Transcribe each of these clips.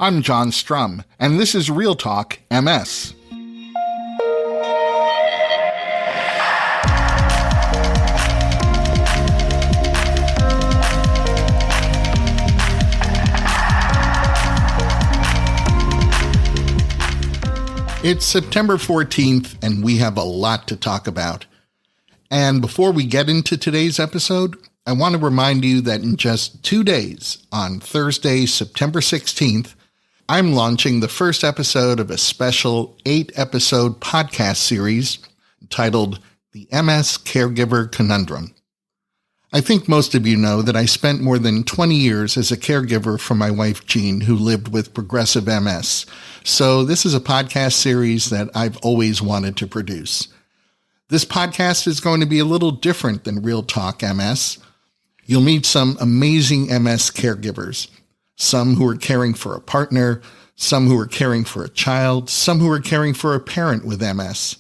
I'm John Strum, and this is Real Talk MS. It's September 14th, and we have a lot to talk about. And before we get into today's episode, I want to remind you that in just 2 days, on Thursday, September 16th, I'm launching the first episode of a special 8-episode podcast series titled The MS Caregiver Conundrum. I think most of you know that I spent more than 20 years as a caregiver for my wife, Jean, who lived with progressive MS. So this is a podcast series that I've always wanted to produce. This podcast is going to be a little different than Real Talk MS. You'll meet some amazing MS caregivers, some who are caring for a partner, some who are caring for a child, some who are caring for a parent with MS.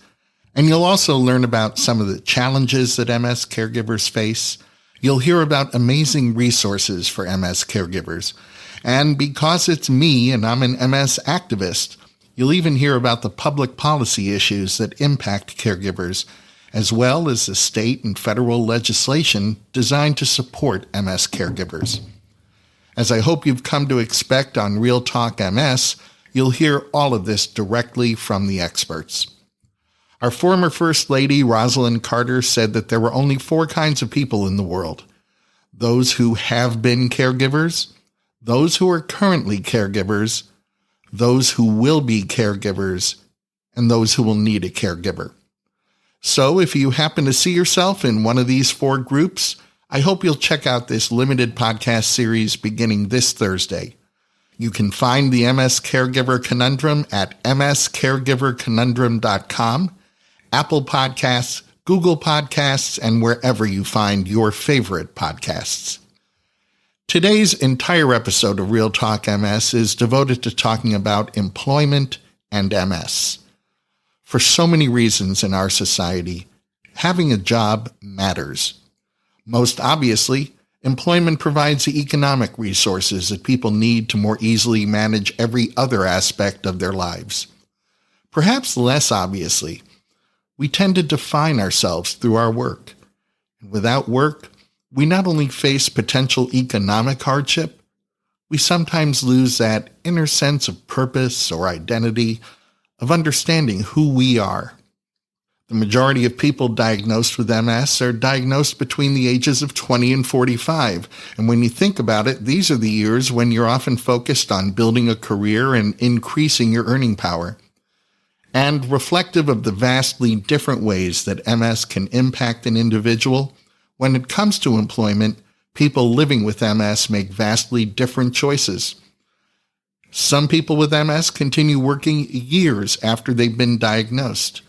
And you'll also learn about some of the challenges that MS caregivers face. You'll hear about amazing resources for MS caregivers. And because it's me and I'm an MS activist, you'll even hear about the public policy issues that impact caregivers, as well as the state and federal legislation designed to support MS caregivers. As I hope you've come to expect on Real Talk MS, you'll hear all of this directly from the experts. Our former First Lady, Rosalind Carter, said that there were only 4 kinds of people in the world: those who have been caregivers, those who are currently caregivers, those who will be caregivers, and those who will need a caregiver. So if you happen to see yourself in one of these 4 groups, I hope you'll check out this limited podcast series beginning this Thursday. You can find the MS Caregiver Conundrum at mscaregiverconundrum.com, Apple Podcasts, Google Podcasts, and wherever you find your favorite podcasts. Today's entire episode of Real Talk MS is devoted to talking about employment and MS. For so many reasons in our society, having a job matters. Most obviously, employment provides the economic resources that people need to more easily manage every other aspect of their lives. Perhaps less obviously, we tend to define ourselves through our work. And without work, we not only face potential economic hardship, we sometimes lose that inner sense of purpose or identity, of understanding who we are. The majority of people diagnosed with MS are diagnosed between the ages of 20 and 45. And when you think about it, these are the years when you're often focused on building a career and increasing your earning power. And reflective of the vastly different ways that MS can impact an individual, when it comes to employment, people living with MS make vastly different choices. Some people with MS continue working years after they've been diagnosed.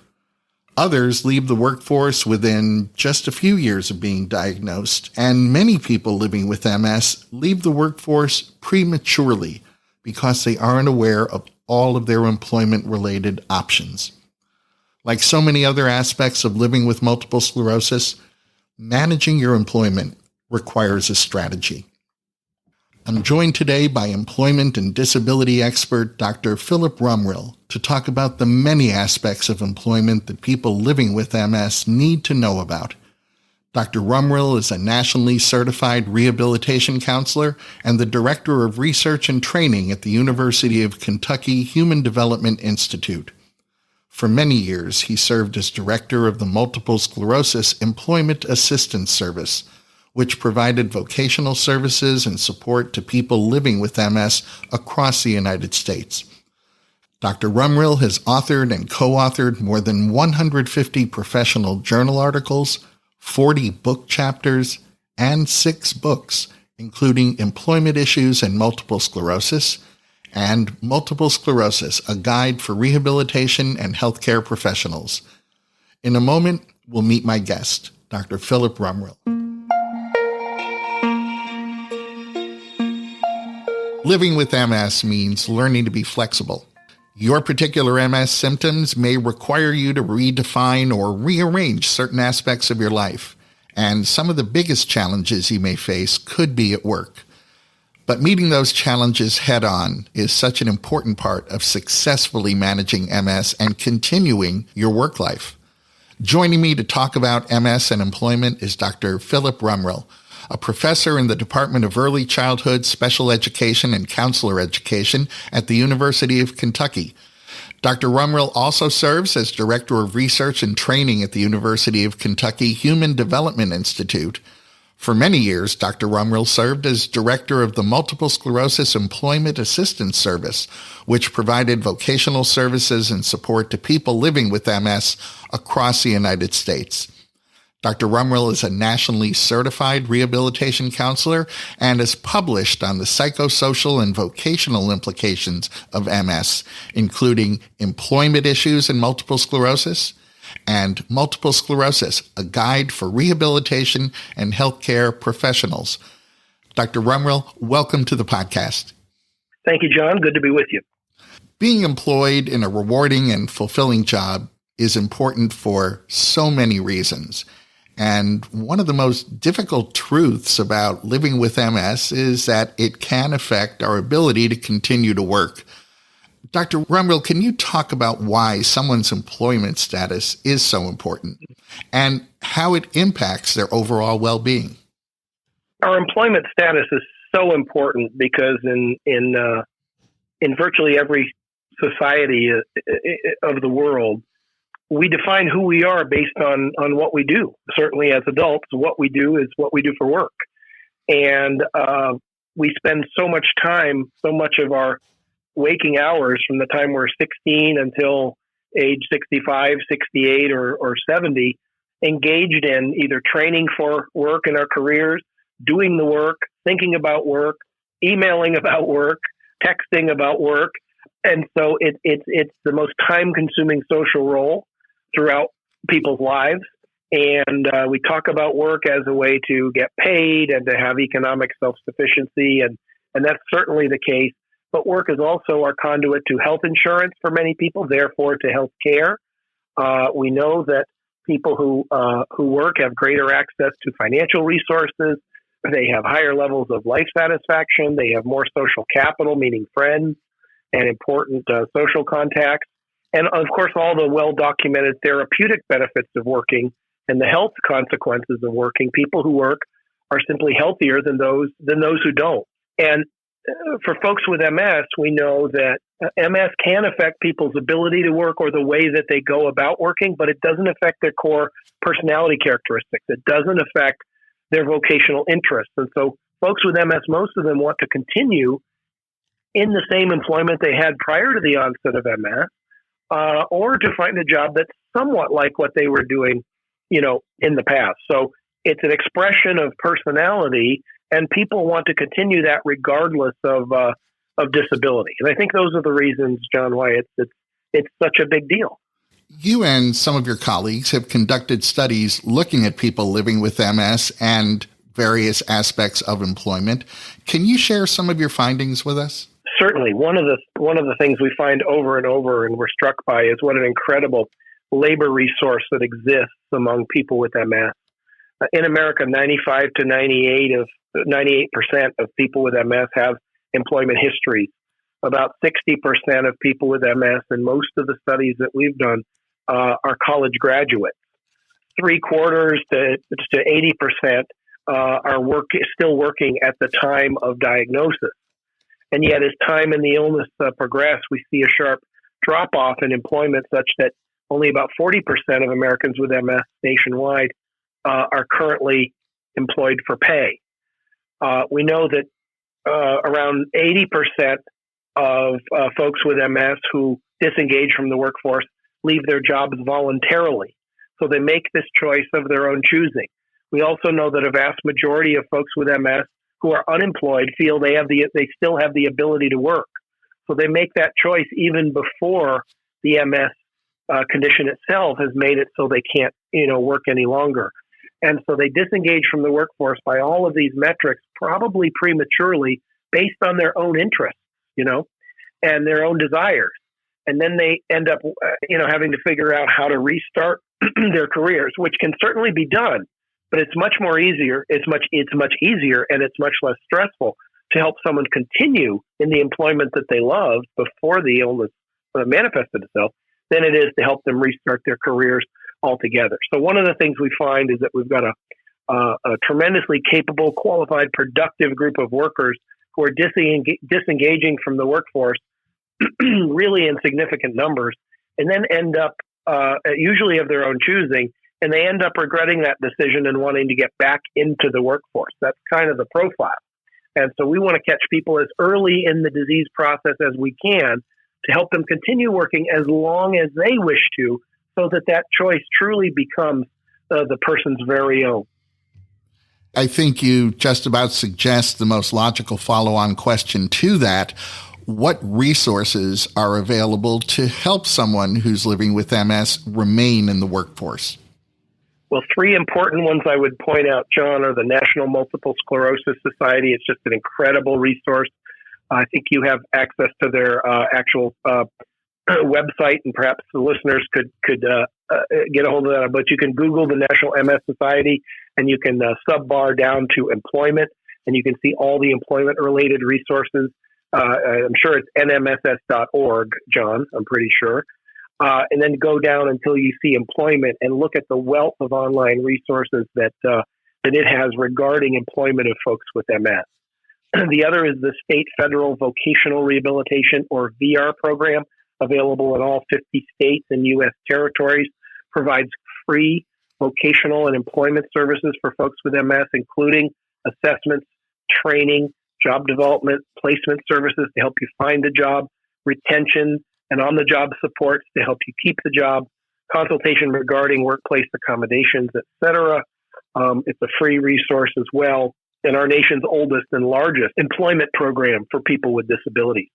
Others leave the workforce within just a few years of being diagnosed, and many people living with MS leave the workforce prematurely because they aren't aware of all of their employment-related options. Like so many other aspects of living with multiple sclerosis, managing your employment requires a strategy. I'm joined today by employment and disability expert Dr. Phillip Rumrill to talk about the many aspects of employment that people living with MS need to know about. Dr. Rumrill is a nationally certified rehabilitation counselor and the Director of Research and Training at the University of Kentucky Human Development Institute. For many years, he served as Director of the Multiple Sclerosis Employment Assistance Service, which provided vocational services and support to people living with MS across the United States. Dr. Rumrill has authored and co-authored more than 150 professional journal articles, 40 book chapters, and 6 books, including Employment Issues and Multiple Sclerosis, and Multiple Sclerosis, A Guide for Rehabilitation and Healthcare Professionals. In a moment, we'll meet my guest, Dr. Phillip Rumrill. Living with MS means learning to be flexible. Your particular MS symptoms may require you to redefine or rearrange certain aspects of your life, and some of the biggest challenges you may face could be at work. But meeting those challenges head on is such an important part of successfully managing MS and continuing your work life. Joining me to talk about MS and employment is Dr. Phillip Rumrill, a professor in the Department of Early Childhood, Special Education, and Counselor Education at the University of Kentucky. Dr. Rumrill also serves as Director of Research and Training at the University of Kentucky Human Development Institute. For many years, Dr. Rumrill served as Director of the Multiple Sclerosis Employment Assistance Service, which provided vocational services and support to people living with MS across the United States. Dr. Rumrill is a nationally certified rehabilitation counselor and has published on the psychosocial and vocational implications of MS, including employment issues in multiple sclerosis and Multiple Sclerosis, a guide for rehabilitation and healthcare professionals. Dr. Rumrill, welcome to the podcast. Thank you, John. Good to be with you. Being employed in a rewarding and fulfilling job is important for so many reasons. And one of the most difficult truths about living with MS is that it can affect our ability to continue to work. Dr. Rumrill, can you talk about why someone's employment status is so important and how it impacts their overall well-being? Our employment status is so important because in virtually every society of the world, we define who we are based on what we do. Certainly as adults, what we do is what we do for work. And we spend so much time, so much of our waking hours from the time we're 16 until age 65, 68, or 70, engaged in either training for work in our careers, doing the work, thinking about work, emailing about work, texting about work. And so it's the most time-consuming social role throughout people's lives. And we talk about work as a way to get paid and to have economic self-sufficiency. And that's certainly the case. But work is also our conduit to health insurance for many people, therefore to health care. We know that people who work have greater access to financial resources. They have higher levels of life satisfaction. They have more social capital, meaning friends and important social contacts. And of course, all the well-documented therapeutic benefits of working and the health consequences of working. People who work are simply healthier than those who don't. And for folks with MS, we know that MS can affect people's ability to work or the way that they go about working, but it doesn't affect their core personality characteristics. It doesn't affect their vocational interests. And so folks with MS, most of them want to continue in the same employment they had prior to the onset of MS, or to find a job that's somewhat like what they were doing, in the past. So it's an expression of personality, and people want to continue that regardless of disability. And I think those are the reasons, John, why it's such a big deal. You and some of your colleagues have conducted studies looking at people living with MS and various aspects of employment. Can you share some of your findings with us? Certainly. One of the things we find over and over and we're struck by is what an incredible labor resource that exists among people with MS. In America, 95 to 98% of people with MS have employment histories. About 60% of people with MS, and most of the studies that we've done, are college graduates. 3/4 to 80% are still working at the time of diagnosis. And yet, as time and the illness progress, we see a sharp drop-off in employment such that only about 40% of Americans with MS nationwide are currently employed for pay. We know that around 80% of folks with MS who disengage from the workforce leave their jobs voluntarily. So they make this choice of their own choosing. We also know that a vast majority of folks with MS who are unemployed feel they still have the ability to work. So they make that choice even before the MS condition itself has made it so they can't, work any longer. And so they disengage from the workforce by all of these metrics, probably prematurely, based on their own interests, and their own desires. And then they end up, having to figure out how to restart their careers, which can certainly be done, but it's much easier, and it's much less stressful to help someone continue in the employment that they loved before the illness manifested itself than it is to help them restart their careers altogether. So one of the things we find is that we've got a tremendously capable, qualified, productive group of workers who are disengaging from the workforce really in significant numbers, and then end up, usually of their own choosing, and they end up regretting that decision and wanting to get back into the workforce. That's kind of the profile. And so we want to catch people as early in the disease process as we can to help them continue working as long as they wish to, so that that choice truly becomes the person's very own. I think you just about suggest the most logical follow-on question to that. What resources are available to help someone who's living with MS remain in the workforce? Well, three important ones I would point out, John, are the National Multiple Sclerosis Society. It's just an incredible resource. I think you have access to their actual website, and perhaps the listeners could get a hold of that. But you can Google the National MS Society, and you can sub-bar down to employment, and you can see all the employment-related resources. I'm sure it's nmss.org, John, I'm pretty sure. And then go down until you see employment and look at the wealth of online resources that it has regarding employment of folks with MS. The other is the State Federal Vocational Rehabilitation, or VR program, available in all 50 states and U.S. territories, provides free vocational and employment services for folks with MS, including assessments, training, job development, placement services to help you find a job, retention, and on-the-job supports to help you keep the job, consultation regarding workplace accommodations, etc. It's a free resource as well, and our nation's oldest and largest employment program for people with disabilities.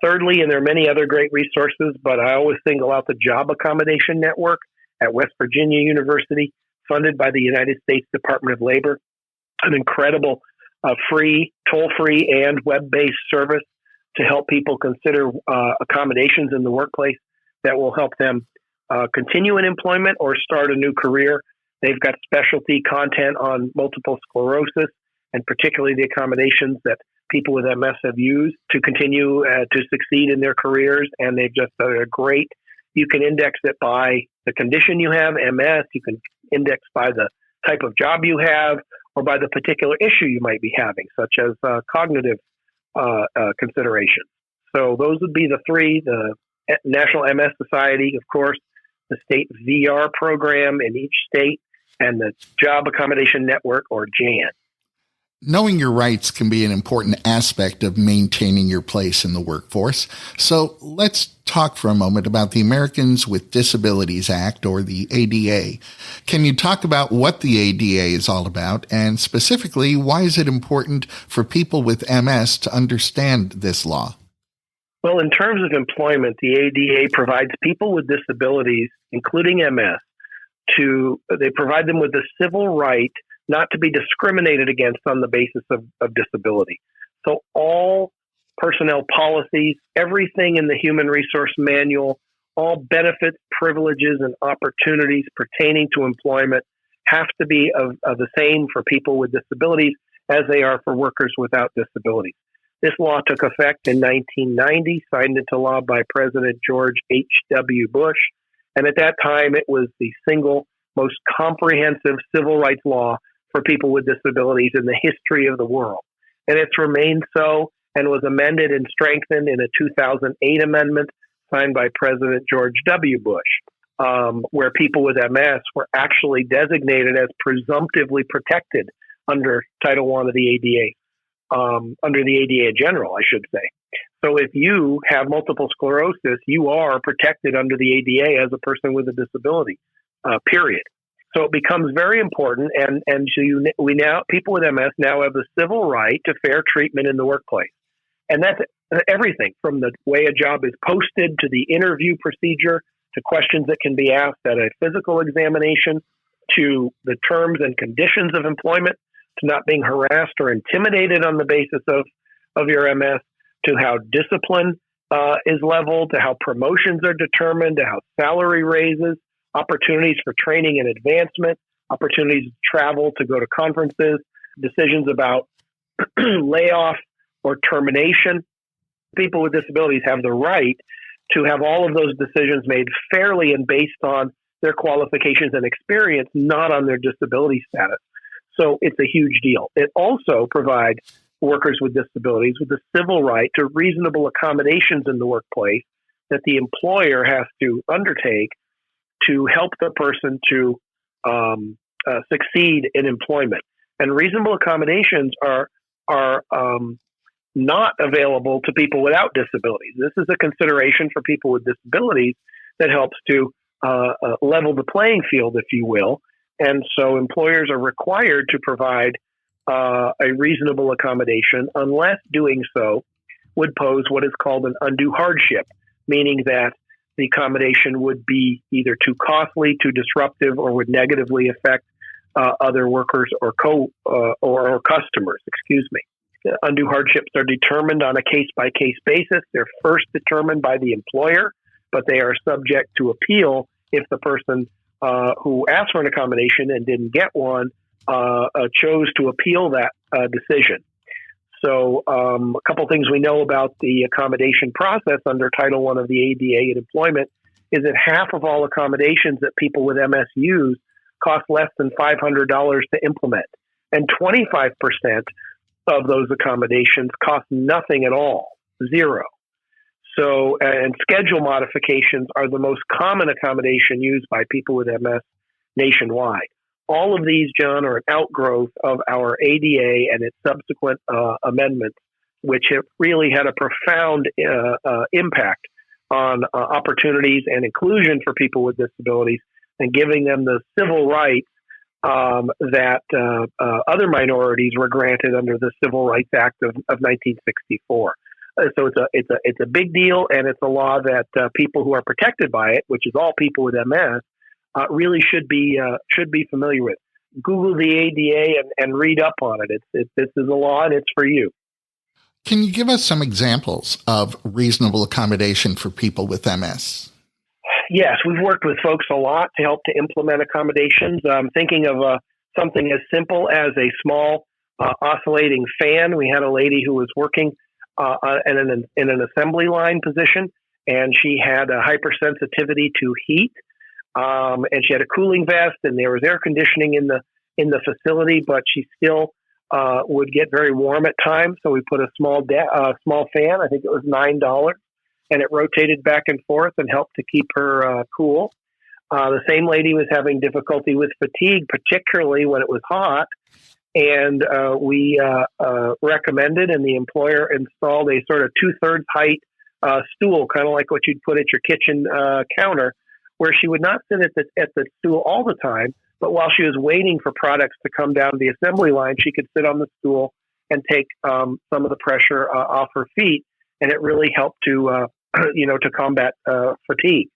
Thirdly, and there are many other great resources, but I always single out the Job Accommodation Network at West Virginia University, funded by the United States Department of Labor, an incredible free, toll-free, and web-based service to help people consider accommodations in the workplace that will help them continue in employment or start a new career. They've got specialty content on multiple sclerosis, and particularly the accommodations that people with MS have used to continue to succeed in their careers. And they've just done a great, you can index it by the condition you have, MS, you can index by the type of job you have, or by the particular issue you might be having, such as cognitive considerations. So those would be the three: the National MS Society, of course, the state VR program in each state, and the Job Accommodation Network, or JAN. Knowing your rights can be an important aspect of maintaining your place in the workforce. So let's talk for a moment about the Americans with Disabilities Act, or the ADA. Can you talk about what the ADA is all about, and specifically, why is it important for people with MS to understand this law? Well, in terms of employment, the ADA provides people with disabilities, including MS, they provide them with the civil right not to be discriminated against on the basis of disability. So all personnel policies, everything in the Human Resource Manual, all benefits, privileges, and opportunities pertaining to employment have to be of the same for people with disabilities as they are for workers without disabilities. This law took effect in 1990, signed into law by President George H.W. Bush. And at that time, it was the single most comprehensive civil rights law for people with disabilities in the history of the world. And it's remained so, and was amended and strengthened in a 2008 amendment signed by President George W. Bush, where people with MS were actually designated as presumptively protected under Title I of the ADA, under the ADA in general, I should say. So if you have multiple sclerosis, you are protected under the ADA as a person with a disability, period. So it becomes very important, and people with MS now have the civil right to fair treatment in the workplace. And that's everything from the way a job is posted to the interview procedure to questions that can be asked at a physical examination to the terms and conditions of employment, to not being harassed or intimidated on the basis of your MS, to how discipline is leveled, to how promotions are determined, to how salary raises, opportunities for training and advancement, opportunities to travel, to go to conferences, decisions about layoff, or termination. People with disabilities have the right to have all of those decisions made fairly and based on their qualifications and experience, not on their disability status. So it's a huge deal. It also provides workers with disabilities with the civil right to reasonable accommodations in the workplace that the employer has to undertake to help the person to succeed in employment. And reasonable accommodations are not available to people without disabilities. This is a consideration for people with disabilities that helps to level the playing field, if you will. And so employers are required to provide a reasonable accommodation unless doing so would pose what is called an undue hardship, meaning that the accommodation would be either too costly, too disruptive, or would negatively affect other workers or customers. Undue hardships are determined on a case-by-case basis. They're first determined by the employer, but they are subject to appeal if the person who asked for an accommodation and didn't get one chose to appeal that decision. So a couple things we know about the accommodation process under Title I of the ADA in employment is that half of all accommodations that people with MS use cost less than $500 to implement, and 25% of those accommodations cost nothing at all, zero. So, and schedule modifications are the most common accommodation used by people with MS nationwide. All of these, John, are an outgrowth of our ADA and its subsequent amendments, which have really had a profound impact on opportunities and inclusion for people with disabilities and giving them the civil rights that other minorities were granted under the Civil Rights Act of 1964. So it's a big deal, and it's a law that people who are protected by it, which is all people with MS, really should be familiar with. Google the ADA and read up on it. This is a law, and it's for you. Can you give us some examples of reasonable accommodation for people with MS? Yes, we've worked with folks a lot to help to implement accommodations. I'm thinking of something as simple as a small oscillating fan. We had a lady who was working in an assembly line position, and she had a hypersensitivity to heat, and she had a cooling vest, and there was air conditioning in the facility, but she still would get very warm at times. So we put a small fan. I think it was $9. And it rotated back and forth and helped to keep her cool. The same lady was having difficulty with fatigue, particularly when it was hot. And we recommended, and the employer installed a sort of 2/3 height stool, kind of like what you'd put at your kitchen counter, where she would not sit at the stool all the time, but while she was waiting for products to come down the assembly line, she could sit on the stool and take some of the pressure off her feet. And it really helped to combat fatigue.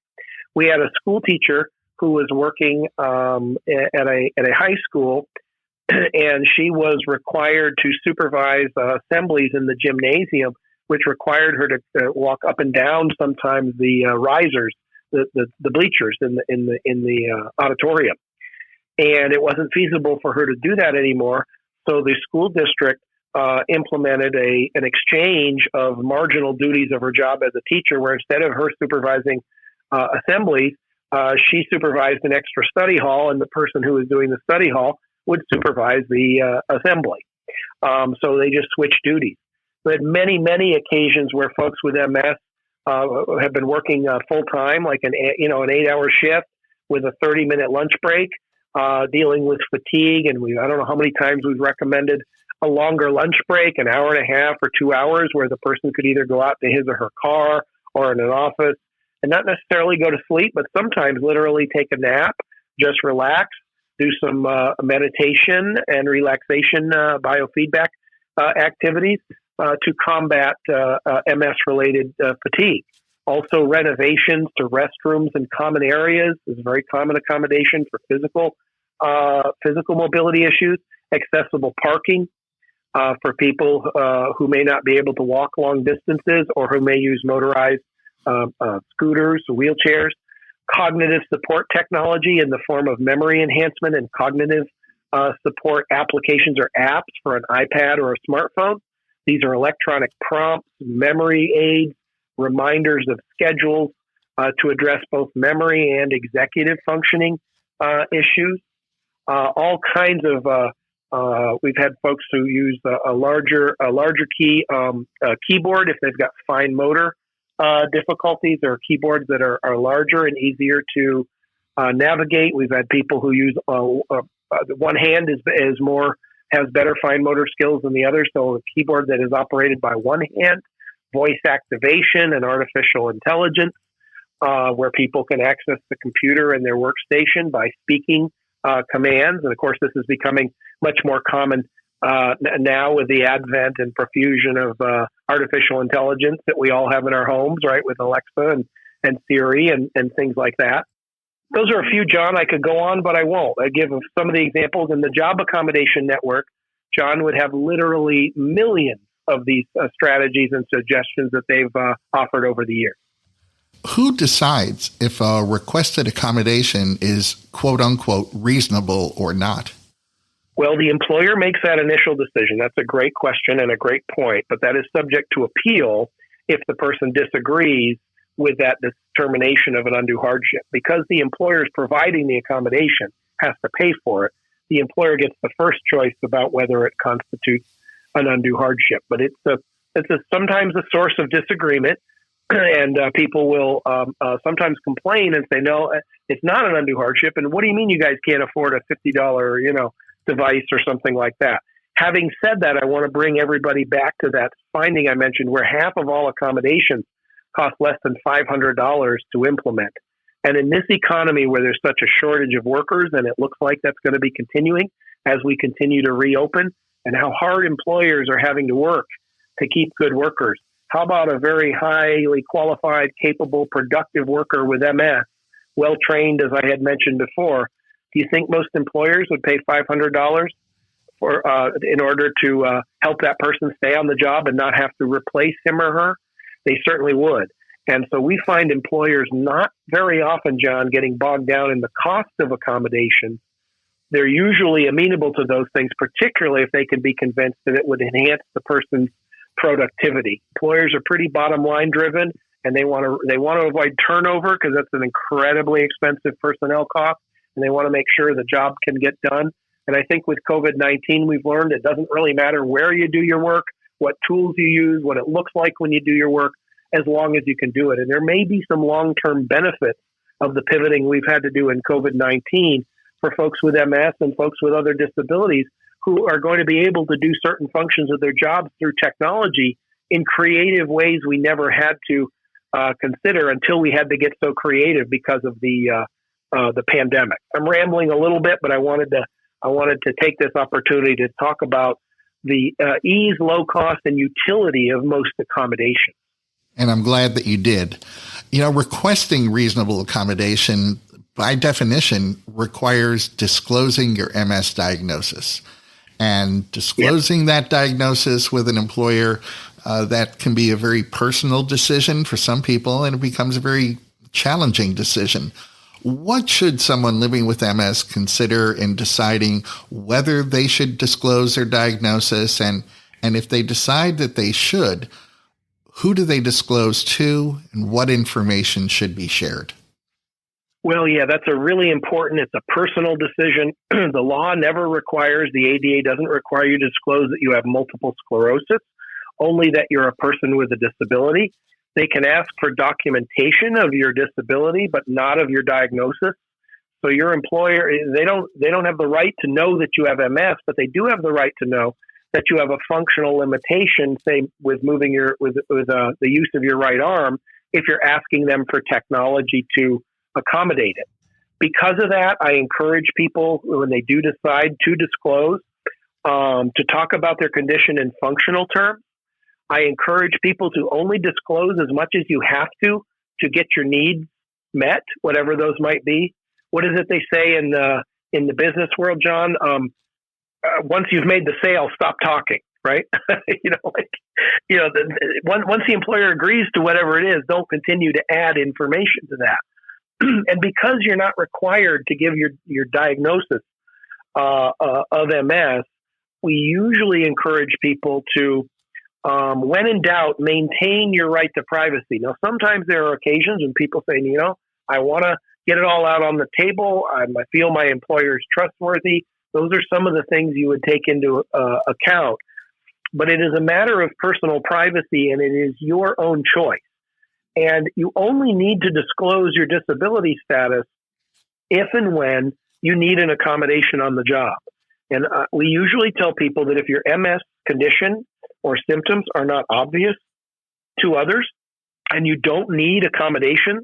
We had a school teacher who was working at a high school, and she was required to supervise assemblies in the gymnasium, which required her to walk up and down sometimes the risers, the bleachers in the auditorium, and it wasn't feasible for her to do that anymore. So the school district implemented an exchange of marginal duties of her job as a teacher, where instead of her supervising assemblies, she supervised an extra study hall, and the person who was doing the study hall would supervise the assembly. So they just switched duties. We had many, many occasions where folks with MS have been working full time, like an 8-hour shift with a 30-minute lunch break, dealing with fatigue. And I don't know how many times we've recommended a longer lunch break, an hour and a half or 2 hours, where the person could either go out to his or her car or in an office and not necessarily go to sleep, but sometimes literally take a nap, just relax, do some meditation and relaxation biofeedback activities to combat MS-related fatigue. Also, renovations to restrooms and common areas is a very common accommodation for physical mobility issues. Accessible parking for people who may not be able to walk long distances or who may use motorized scooters, wheelchairs. Cognitive support technology in the form of memory enhancement and cognitive support applications or apps for an iPad or a smartphone. These are electronic prompts, memory aids, reminders of schedules to address both memory and executive functioning issues. All kinds of we've had folks who use a larger keyboard if they've got fine motor difficulties, or keyboards that are larger and easier to navigate. We've had people who use one hand has better fine motor skills than the other, so a keyboard that is operated by one hand, voice activation and artificial intelligence, where people can access the computer and their workstation by speaking commands. And of course, this is becoming much more common now with the advent and profusion of artificial intelligence that we all have in our homes, right, with Alexa and Siri and things like that. Those are a few, John. I could go on, but I won't. I give some of the examples. In the Job Accommodation Network, John would have literally millions of these strategies and suggestions that they've offered over the years. Who decides if a requested accommodation is quote unquote reasonable or not? Well, the employer makes that initial decision. That's a great question and a great point, but that is subject to appeal if the person disagrees with that determination of an undue hardship. Because the employer is providing the accommodation, has to pay for it, the employer gets the first choice about whether it constitutes an undue hardship. But it's sometimes a source of disagreement, and people will sometimes complain and say, no, it's not an undue hardship. And what do you mean you guys can't afford a $50, device or something like that? Having said that, I want to bring everybody back to that finding I mentioned, where half of all accommodations cost less than $500 to implement. And in this economy where there's such a shortage of workers, and it looks like that's going to be continuing as we continue to reopen, and how hard employers are having to work to keep good workers, how about a very highly qualified, capable, productive worker with MS, well-trained, as I had mentioned before? Do you think most employers would pay $500 in order to help that person stay on the job and not have to replace him or her? They certainly would. And so we find employers not very often, John, getting bogged down in the cost of accommodation. They're usually amenable to those things, particularly if they can be convinced that it would enhance the person's productivity. Employers are pretty bottom line driven, and they want to avoid turnover because that's an incredibly expensive personnel cost, and they want to make sure the job can get done. And I think with COVID-19, we've learned it doesn't really matter where you do your work, what tools you use, what it looks like when you do your work, as long as you can do it. And there may be some long-term benefits of the pivoting we've had to do in COVID-19 for folks with MS and folks with other disabilities who are going to be able to do certain functions of their jobs through technology in creative ways we never had to consider until we had to get so creative because of the pandemic. I'm rambling a little bit, but I wanted to take this opportunity to talk about the ease, low cost, and utility of most accommodations. And I'm glad that you did. Requesting reasonable accommodation, by definition, requires disclosing your MS diagnosis. And disclosing that diagnosis with an employer, that can be a very personal decision for some people, and it becomes a very challenging decision. What should someone living with MS consider in deciding whether they should disclose their diagnosis? And if they decide that they should, who do they disclose to, and what information should be shared? Well, yeah, that's a really important, it's a personal decision. The law never requires, the ADA doesn't require you to disclose that you have multiple sclerosis, only that you're a person with a disability. They can ask for documentation of your disability, but not of your diagnosis. So your employer, they don't have the right to know that you have MS, but they do have the right to know that you have a functional limitation, say with moving with the use of your right arm, if you're asking them for technology to accommodate it. Because of that, I encourage people when they do decide to disclose to talk about their condition in functional terms. I encourage people to only disclose as much as you have to get your needs met, whatever those might be. What is it they say in the business world, John? Once you've made the sale, stop talking, right? Once the employer agrees to whatever it is, don't continue to add information to that. And because you're not required to give your diagnosis of MS, we usually encourage people to, when in doubt, maintain your right to privacy. Now, sometimes there are occasions when people say, I want to get it all out on the table. I feel my employer is trustworthy. Those are some of the things you would take into account. But it is a matter of personal privacy, and it is your own choice. And you only need to disclose your disability status if and when you need an accommodation on the job. And we usually tell people that if your MS condition or symptoms are not obvious to others and you don't need accommodations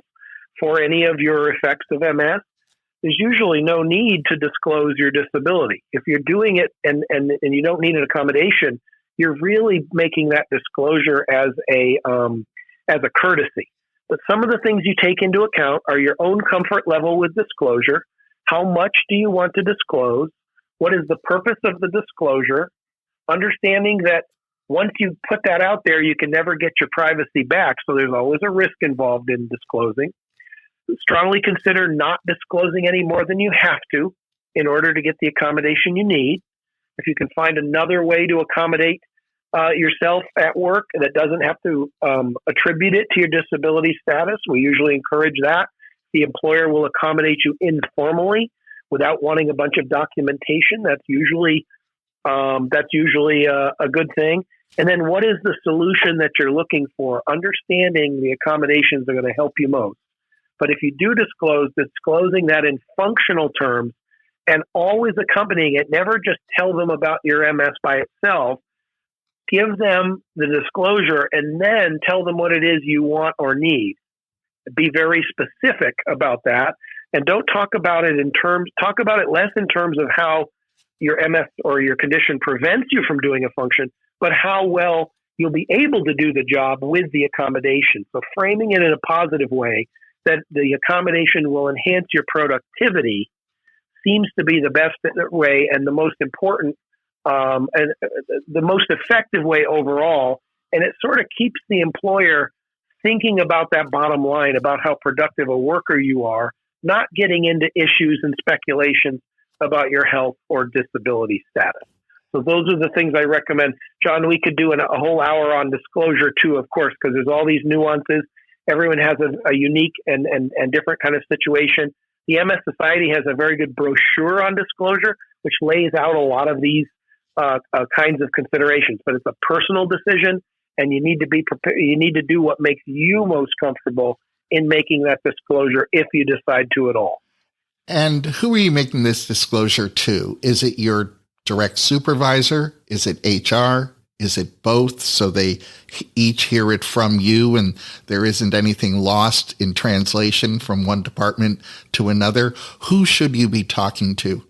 for any of your effects of MS, there's usually no need to disclose your disability. If you're doing it and you don't need an accommodation, you're really making that disclosure as a courtesy. But some of the things you take into account are your own comfort level with disclosure. How much do you want to disclose? What is the purpose of the disclosure? Understanding that once you put that out there, you can never get your privacy back. So there's always a risk involved in disclosing. Strongly consider not disclosing any more than you have to in order to get the accommodation you need. If you can find another way to accommodate yourself at work that doesn't have to attribute it to your disability status, we usually encourage that. The employer will accommodate you informally without wanting a bunch of documentation. That's usually a good thing. And then what is the solution that you're looking for? Understanding the accommodations are going to help you most. But if you do disclosing that in functional terms and always accompanying it, never just tell them about your MS by itself. Give them the disclosure and then tell them what it is you want or need. Be very specific about that, and don't talk about it less in terms of how your MS or your condition prevents you from doing a function, but how well you'll be able to do the job with the accommodation. So framing it in a positive way that the accommodation will enhance your productivity seems to be the best way and the most important and the most effective way overall. And it sort of keeps the employer thinking about that bottom line, about how productive a worker you are, not getting into issues and speculations about your health or disability status. So those are the things I recommend. John, we could do a whole hour on disclosure too, of course, because there's all these nuances. Everyone has a unique and different kind of situation. The MS Society has a very good brochure on disclosure, which lays out a lot of these kinds of considerations. But it's a personal decision, and you need to be prepared. You need to do what makes you most comfortable in making that disclosure, if you decide to at all. And who are you making this disclosure to? Is it your direct supervisor? Is it HR? Is it both? So they each hear it from you and there isn't anything lost in translation from one department to another. Who should you be talking to?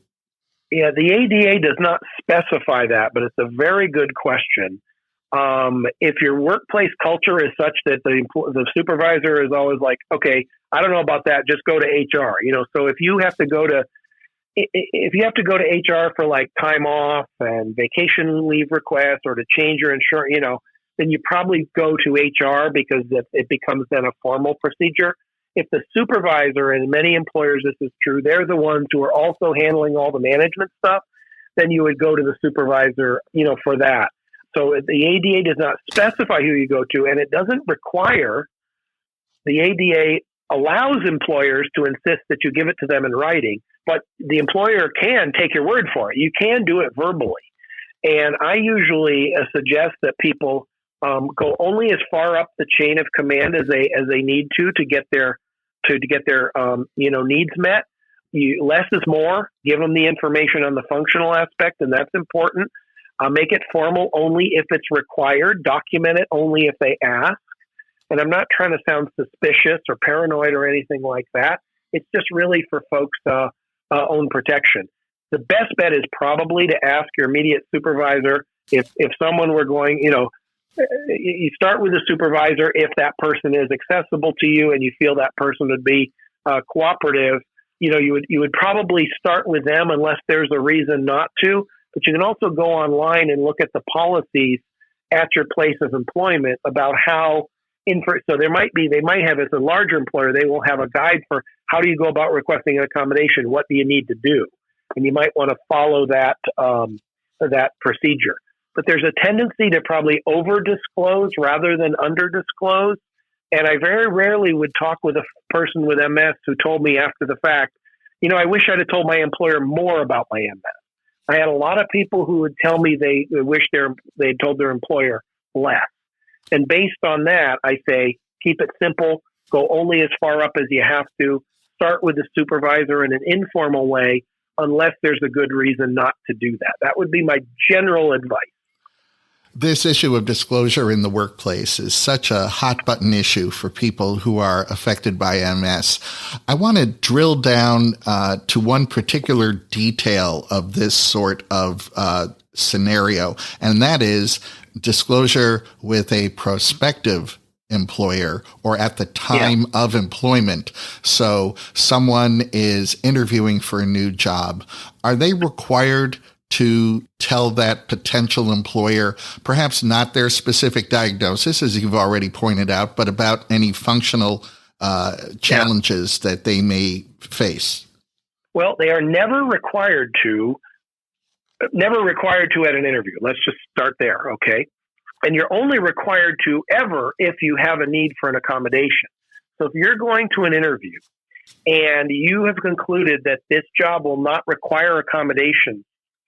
Yeah, the ADA does not specify that, but it's a very good question. If your workplace culture is such that the supervisor is always like, okay, I don't know about that, just go to HR. So if you have to go to HR for like time off and vacation leave requests or to change your insurance, then you probably go to HR because it becomes then a formal procedure. If the supervisor, and many employers this is true, they're the ones who are also handling all the management stuff, then you would go to the supervisor, for that. So the ADA does not specify who you go to, and it doesn't require. The ADA allows employers to insist that you give it to them in writing, but the employer can take your word for it. You can do it verbally. And I usually suggest that people go only as far up the chain of command as they need to get their needs met. Less is more. Give them the information on the functional aspect, and that's important. Make it formal only if it's required. Document it only if they ask. And I'm not trying to sound suspicious or paranoid or anything like that. It's just really for folks' own protection. The best bet is probably to ask your immediate supervisor if someone were going, you start with the supervisor if that person is accessible to you and you feel that person would be cooperative. You would probably start with them unless there's a reason not to. But you can also go online and look at the policies at your place of employment about how. So they might have, as a larger employer, they will have a guide for how do you go about requesting an accommodation? What do you need to do? and you might want to follow that procedure. But there's a tendency to probably over-disclose rather than under-disclose. And I very rarely would talk with a person with MS who told me after the fact, I wish I'd have told my employer more about my MS. I had a lot of people who would tell me they wish they'd told their employer less. And based on that, I say, keep it simple, go only as far up as you have to, start with the supervisor in an informal way, unless there's a good reason not to do that. That would be my general advice. This issue of disclosure in the workplace is such a hot button issue for people who are affected by MS. I want to drill down to one particular detail of this sort of scenario, and that is disclosure with a prospective employer or at the time of employment. So someone is interviewing for a new job. Are they required to tell that potential employer, perhaps not their specific diagnosis, as you've already pointed out, but about any functional challenges that they may face? Well, they are never required to at an interview. Let's just start there, okay? And you're only required to ever if you have a need for an accommodation. So if you're going to an interview and you have concluded that this job will not require accommodation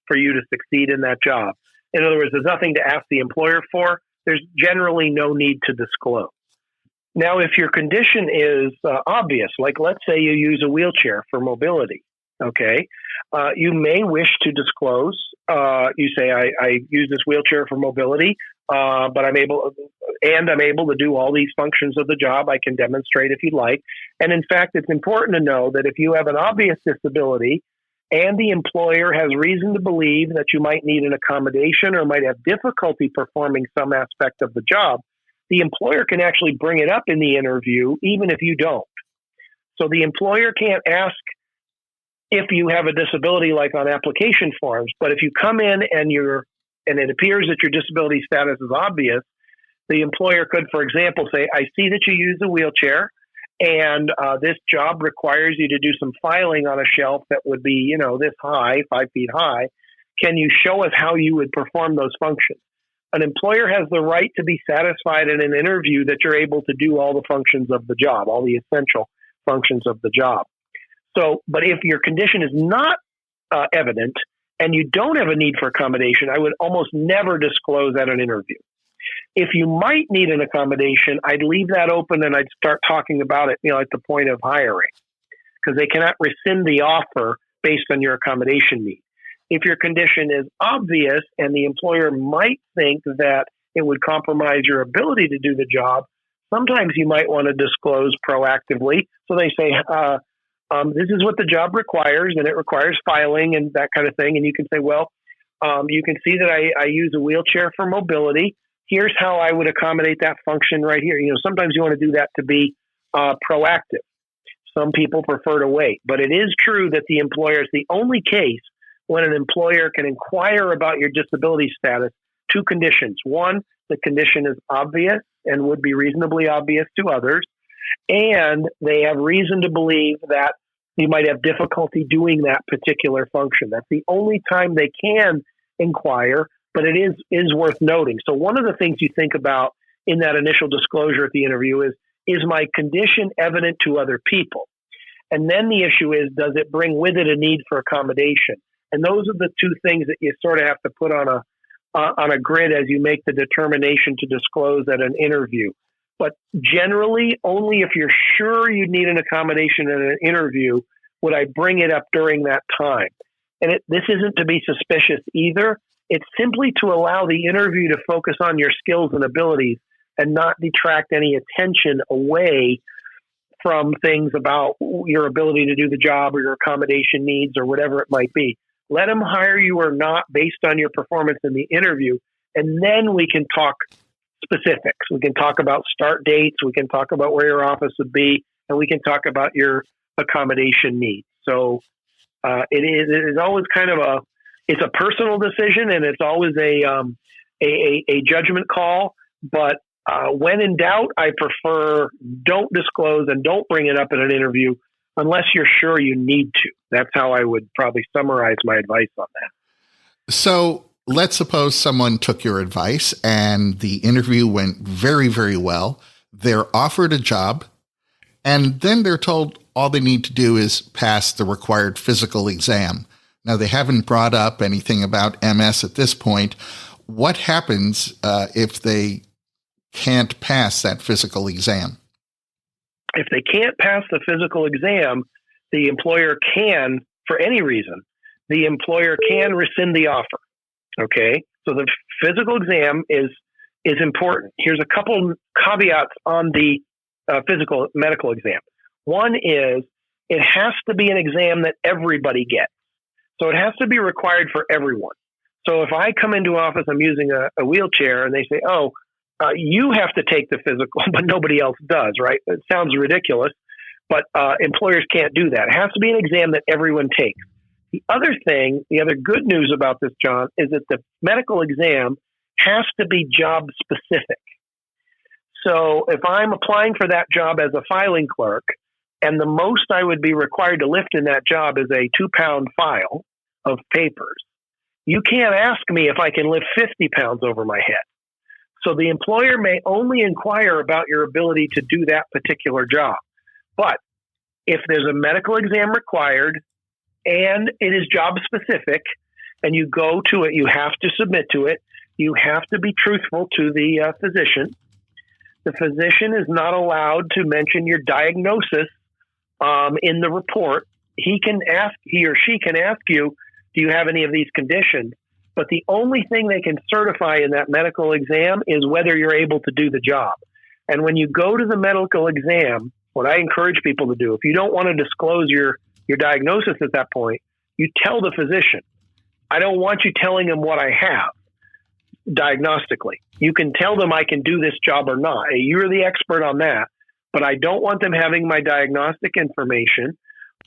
for you to succeed in that job, in other words, there's nothing to ask the employer for, there's generally no need to disclose. Now, if your condition is obvious, like let's say you use a wheelchair for mobility, okay, you may wish to disclose. You say, I use this wheelchair for mobility, but I'm able to do all these functions of the job. I can demonstrate if you'd like. And in fact, it's important to know that if you have an obvious disability and the employer has reason to believe that you might need an accommodation or might have difficulty performing some aspect of the job, the employer can actually bring it up in the interview, even if you don't. So the employer can't ask if you have a disability like on application forms, but if you come in and it appears that your disability status is obvious, the employer could, for example, say, I see that you use a wheelchair and this job requires you to do some filing on a shelf that would be, this high, 5 feet high. Can you show us how you would perform those functions? An employer has the right to be satisfied in an interview that you're able to do all the functions of the job, all the essential functions of the job. So, but if your condition is not evident and you don't have a need for accommodation, I would almost never disclose at an interview. If you might need an accommodation, I'd leave that open and I'd start talking about it, at the point of hiring, because they cannot rescind the offer based on your accommodation need. If your condition is obvious and the employer might think that it would compromise your ability to do the job, sometimes you might want to disclose proactively. So they say, this is what the job requires, and it requires filing and that kind of thing. And you can say, well, you can see that I use a wheelchair for mobility. Here's how I would accommodate that function right here. Sometimes you want to do that to be proactive. Some people prefer to wait. But it is true that the employer is the only case when an employer can inquire about your disability status. Two conditions. One, the condition is obvious and would be reasonably obvious to others, and they have reason to believe that you might have difficulty doing that particular function. That's the only time they can inquire, but it is worth noting. So one of the things you think about in that initial disclosure at the interview is my condition evident to other people? And then the issue is, does it bring with it a need for accommodation? And those are the two things that you sort of have to put on a grid as you make the determination to disclose at an interview. But generally, only if you're sure you need an accommodation in an interview would I bring it up during that time. And this isn't to be suspicious either. It's simply to allow the interview to focus on your skills and abilities and not detract any attention away from things about your ability to do the job or your accommodation needs or whatever it might be. Let them hire you or not based on your performance in the interview, and then we can talk specifics. We can talk about start dates, we can talk about where your office would be, and we can talk about your accommodation needs. So it is always kind of it's a personal decision, and it's always a judgment call. But when in doubt, I prefer don't disclose and don't bring it up in an interview unless you're sure you need to. That's how I would probably summarize my advice on that. So let's suppose someone took your advice and the interview went very, very well. They're offered a job, and then they're told all they need to do is pass the required physical exam. Now, they haven't brought up anything about MS at this point. What happens if they can't pass that physical exam? If they can't pass the physical exam, the employer can, for any reason, the employer can rescind the offer. Okay? So the physical exam is important. Here's a couple caveats on the physical medical exam. One is it has to be an exam that everybody gets. So it has to be required for everyone. So if I come into office, I'm using a wheelchair, and they say, you have to take the physical, but nobody else does, right? It sounds ridiculous, but employers can't do that. It has to be an exam that everyone takes. The other good news about this, John, is that the medical exam has to be job specific. So if I'm applying for that job as a filing clerk, and the most I would be required to lift in that job is a 2-pound file of papers, you can't ask me if I can lift 50 pounds over my head. So the employer may only inquire about your ability to do that particular job. But if there's a medical exam required and it is job specific and you go to it, you have to submit to it. You have to be truthful to the physician. The physician is not allowed to mention your diagnosis in the report. He or she can ask you, do you have any of these conditions? But the only thing they can certify in that medical exam is whether you're able to do the job. And when you go to the medical exam, what I encourage people to do, if you don't want to disclose your diagnosis at that point, you tell the physician. I don't want you telling them what I have diagnostically. You can tell them I can do this job or not. You're the expert on that, but I don't want them having my diagnostic information.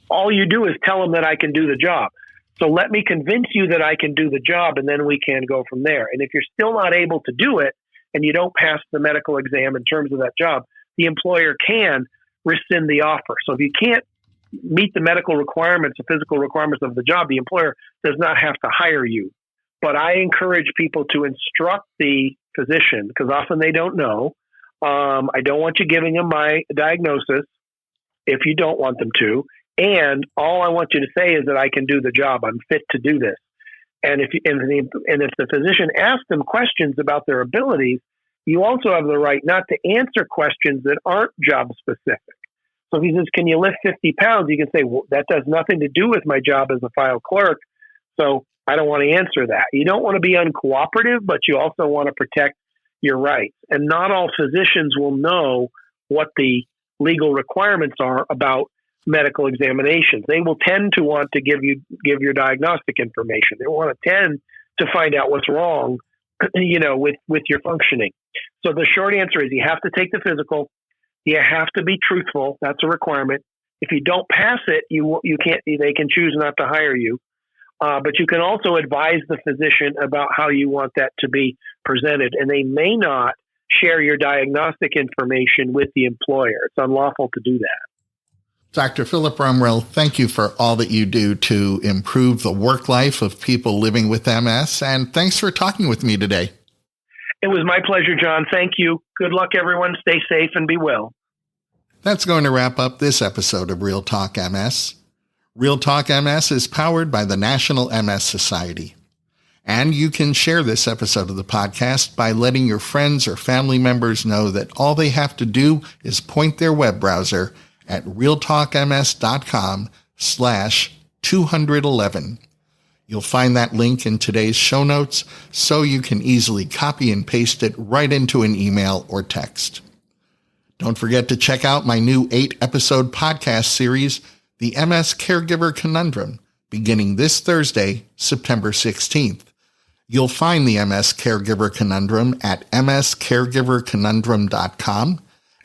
All you do is tell them that I can do the job. So let me convince you that I can do the job, and then we can go from there. And if you're still not able to do it and you don't pass the medical exam in terms of that job, the employer can rescind the offer. So if you can't meet the medical requirements, the physical requirements of the job, the employer does not have to hire you. But I encourage people to instruct the physician, because often they don't know. I don't want you giving them my diagnosis if you don't want them to. And all I want you to say is that I can do the job. I'm fit to do this. And if the physician asks them questions about their abilities, you also have the right not to answer questions that aren't job specific. So if he says, can you lift 50 pounds? You can say, well, that does nothing to do with my job as a file clerk, so I don't want to answer that. You don't want to be uncooperative, but you also want to protect your rights. And not all physicians will know what the legal requirements are about medical examinations. They will tend to want to give your diagnostic information. They want to tend to find out what's wrong, with your functioning. So the short answer is you have to take the physical. You have to be truthful. That's a requirement. If you don't pass it, you can't. They can choose not to hire you. But you can also advise the physician about how you want that to be presented, and they may not share your diagnostic information with the employer. It's unlawful to do that. Dr. Phillip Rumrill, thank you for all that you do to improve the work life of people living with MS, and thanks for talking with me today. It was my pleasure, John. Thank you. Good luck, everyone. Stay safe and be well. That's going to wrap up this episode of Real Talk MS. Real Talk MS is powered by the National MS Society. And you can share this episode of the podcast by letting your friends or family members know that all they have to do is point their web browser at realtalkms.com/211. You'll find that link in today's show notes, so you can easily copy and paste it right into an email or text. Don't forget to check out my new 8-episode podcast series, The MS Caregiver Conundrum, beginning this Thursday, September 16th. You'll find the MS Caregiver Conundrum at mscaregiverconundrum.com,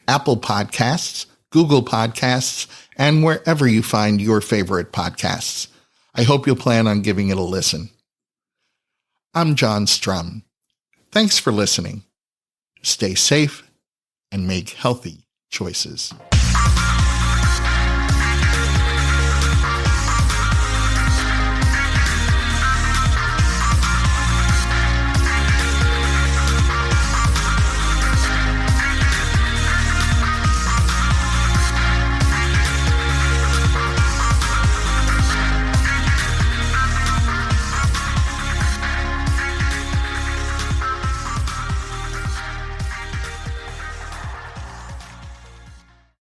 Apple Podcasts, Google Podcasts, and wherever you find your favorite podcasts. I hope you'll plan on giving it a listen. I'm John Strum. Thanks for listening. Stay safe and make healthy choices.